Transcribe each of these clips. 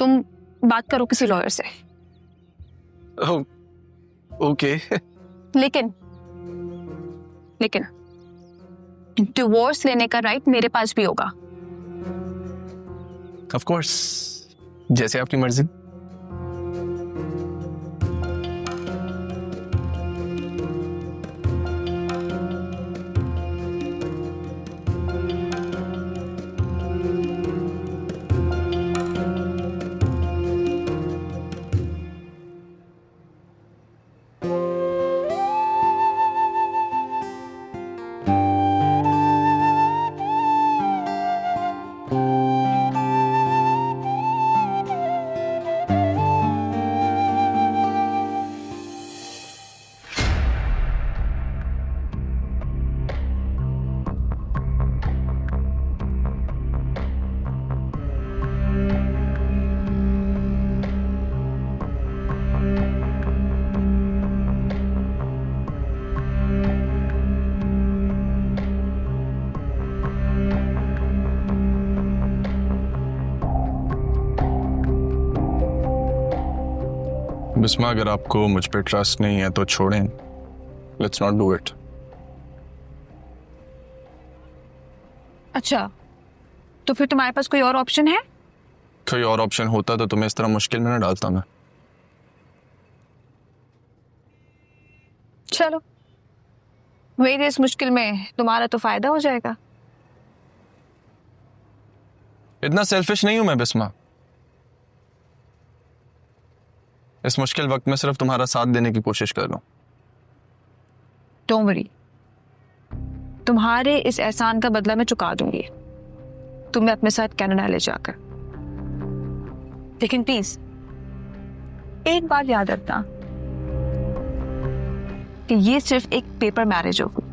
तुम बात करो किसी लॉयर से। ओके। लेकिन डिवोर्स लेने का राइट मेरे पास भी होगा। ऑफ कोर्स, जैसे आपकी मर्जी। बिस्मा, अगर आपको मुझ पे ट्रस्ट नहीं है तो छोड़ें। Let's not do it. अच्छा, तो फिर तुम्हारे पास कोई और ऑप्शन है? कोई और ऑप्शन होता तो तुम्हें इस तरह मुश्किल में ना डालता मैं। चलो, मेरी इस मुश्किल में तुम्हारा तो फायदा हो जाएगा। इतना सेल्फिश नहीं हूं मैं बिस्मा। इस मुश्किल वक्त में सिर्फ तुम्हारा साथ देने की कोशिश कर रहा हूं। डोंट वरी, तुम्हारे इस एहसान का बदला मैं चुका दूंगी तुम्हें अपने साथ कनाडा ले जाकर। लेकिन प्लीज एक बात याद रखना कि ये सिर्फ एक पेपर मैरिज होगी।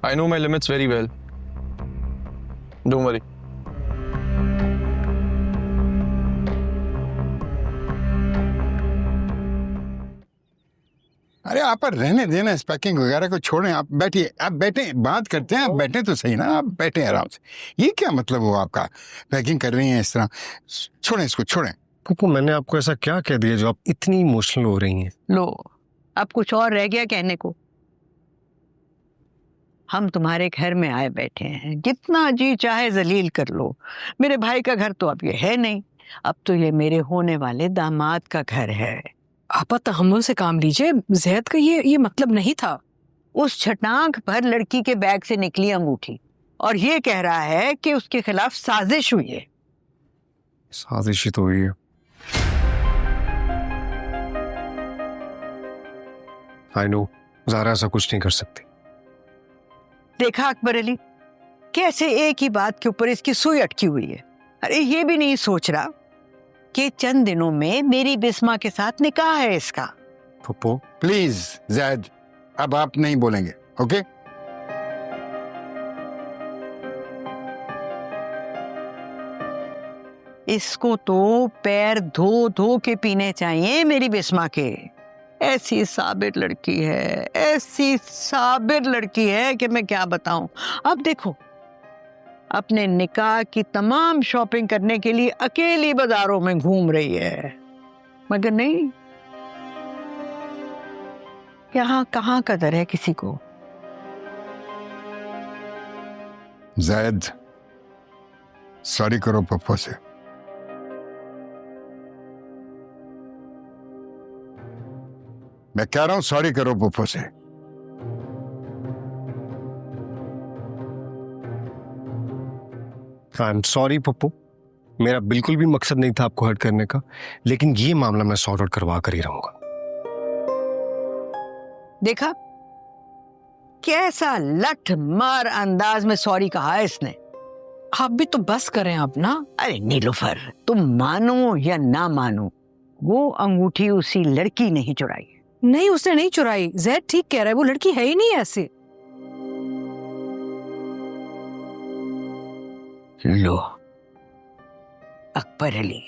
I know my limits very well, don't worry. अरे आप रहने देना, इस पैकिंग वगैरह को छोड़ें। आप बैठिए, आप बैठे, बात करते हैं। आप बैठे तो सही ना, आप बैठे आराम से। ये क्या मतलब हुआ आपका? पैकिंग कर रही हैं इस तरह? छोड़ें इसको, छोड़ें। पुप्पू, मैंने आपको ऐसा क्या कह दिया जो आप इतनी इमोशनल हो रही हैं? लो, अब कुछ और रह गया कहने को? हम तुम्हारे घर में आए बैठे हैं, जितना जी चाहे जलील कर लो। मेरे भाई का घर तो अब ये है नहीं, अब तो ये मेरे होने वाले दामाद का घर है। आपा तहम्मुल से काम लीजिए, जैद का ये मतलब नहीं था। उस छटांग पर लड़की के बैग से निकली अंगूठी और ये कह रहा है कि उसके खिलाफ साजिश हुई है। साजिश ही तो हुई है। आई नो, ज़ारा ऐसा कुछ नहीं कर सकती। देखा अकबर अली, कैसे एक ही बात के ऊपर इसकी सुई अटकी हुई है। अरे ये भी नहीं सोच रहा कि चंद दिनों में मेरी बिस्मा के साथ निकाह है इसका। पुप्पू प्लीज जैद, अब आप नहीं बोलेंगे, ओके? इसको तो पैर धो धो के पीने चाहिए मेरी बिस्मा के। ऐसी साबिर लड़की है, ऐसी साबिर लड़की है कि मैं क्या बताऊं। अब देखो, अपने निकाह की तमाम शॉपिंग करने के लिए अकेली बाजारों में घूम रही है, मगर नहीं, यहाँ कहाँ कदर है किसी को। जैद, सॉरी करो पप्पा से। मैं कह रहा हूं सॉरी करो पप्पा से। आई एम सॉरी पप्पू, मेरा बिल्कुल भी मकसद नहीं था आपको हर्ट करने का, लेकिन ये मामला मैं सॉर्ट आउट करवा कर ही रहूंगा। देखा कैसा लठ मार अंदाज में सॉरी कहा है इसने। आप भी तो बस करें आप ना। अरे नीलूफर, तुम मानो या ना मानो, वो अंगूठी उसी लड़की ने ही चुराई। नहीं, उसने नहीं चुराई। जैद ठीक कह रहा है, वो लड़की है ही नहीं ऐसे। लो अकबर अली,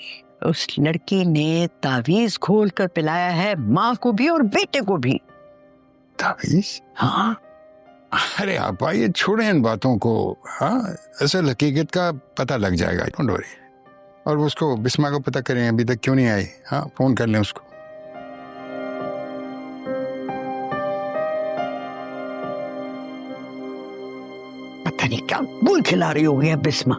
उस लड़की ने तावीज खोल कर पिलाया है माँ को भी और बेटे को भी। तावीज? हाँ, अरे आप आइए, छोड़ें इन बातों को। हाँ, असल हकीकत का पता लग जाएगा, डोंट वरी। और उसको बिस्मा को पता करें, अभी तक क्यों नहीं आई। हाँ, फोन कर लें उसको। पता नहीं क्या बुल खिला रही होगी अब बिस्मा।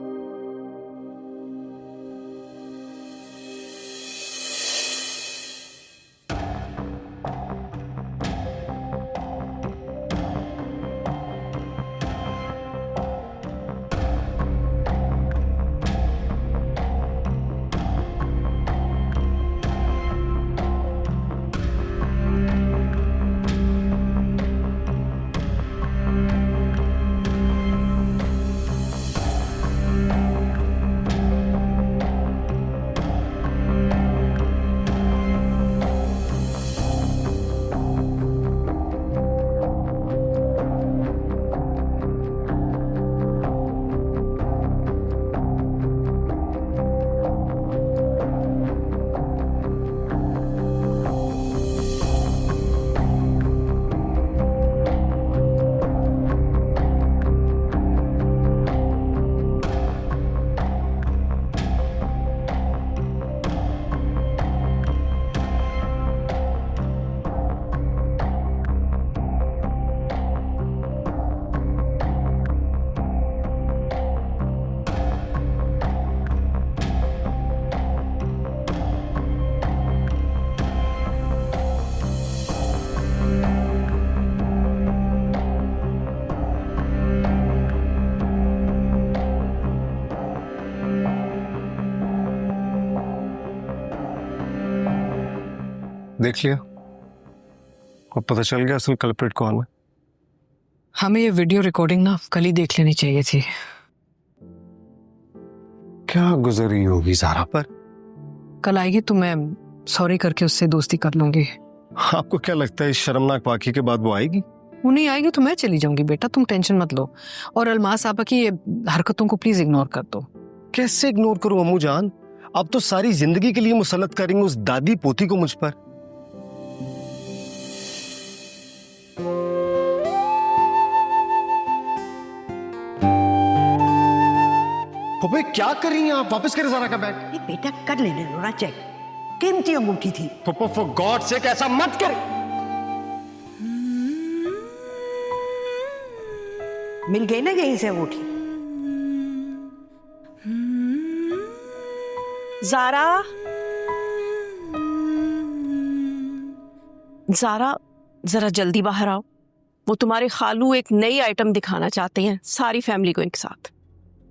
देख लिया, अब पता चल गया असल कल्प्रिट कौन है। हमें ये वीडियो रिकॉर्डिंग ना कल ही देख लेनी चाहिए थी। क्या गुजरी होगी ज़ारा पर? कल आएगी तो मैं सॉरी करके उससे दोस्ती कर लूंगी। आपको क्या लगता है इस शर्मनाक वाकये के बाद वो आएगी? वो नहीं आएगी तो मैं चली जाऊंगी बेटा, तुम टेंशन मत लो। और अलमास आपा की ये हरकतों को प्लीज इग्नोर कर दो। कैसे इग्नोर करूं अम्मू जान? अब तो सारी जिंदगी के लिए मुसल्लत करेंगे उस दादी पोती को मुझ पर। पप्पे क्या कर रही हैं आप? वापस करें ज़ारा का बैग। बेटा कर लेने दो ना चेक, कीमती अंगूठी थी। पप्पा फॉर गॉड सेक ऐसा मत कर। मिल गई ना कहीं से अंगूठी? ज़ारा, ज़ारा जरा जल्दी बाहर आओ। वो तुम्हारे खालू एक नई आइटम दिखाना चाहते हैं सारी फैमिली को एक साथ।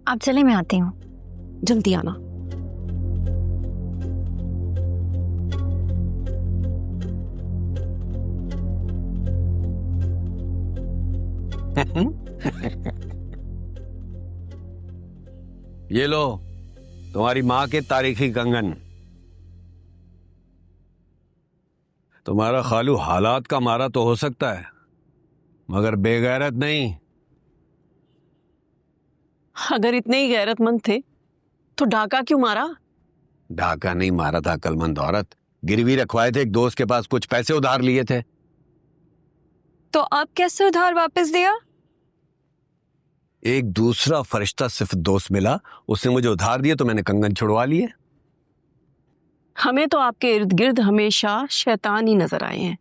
आप चले, मैं आती हूँ। जल्दी आना। ये लो तुम्हारी माँ के तारीखी कंगन। तुम्हारा खालू हालात का मारा तो हो सकता है मगर बेगैरत नहीं। अगर इतने ही गैरतमंद थे तो डाका क्यों मारा? डाका नहीं मारा था अक्लमंद औरत, गिरवी रखवाए थे एक दोस्त के पास, कुछ पैसे उधार लिए थे। तो आप कैसे उधार वापस दिया? एक दूसरा फरिश्ता सिर्फ दोस्त मिला, उसने मुझे उधार दिए तो मैंने कंगन छुड़वा लिए। हमें तो आपके इर्द गिर्द हमेशा शैतान ही नजर आए हैं।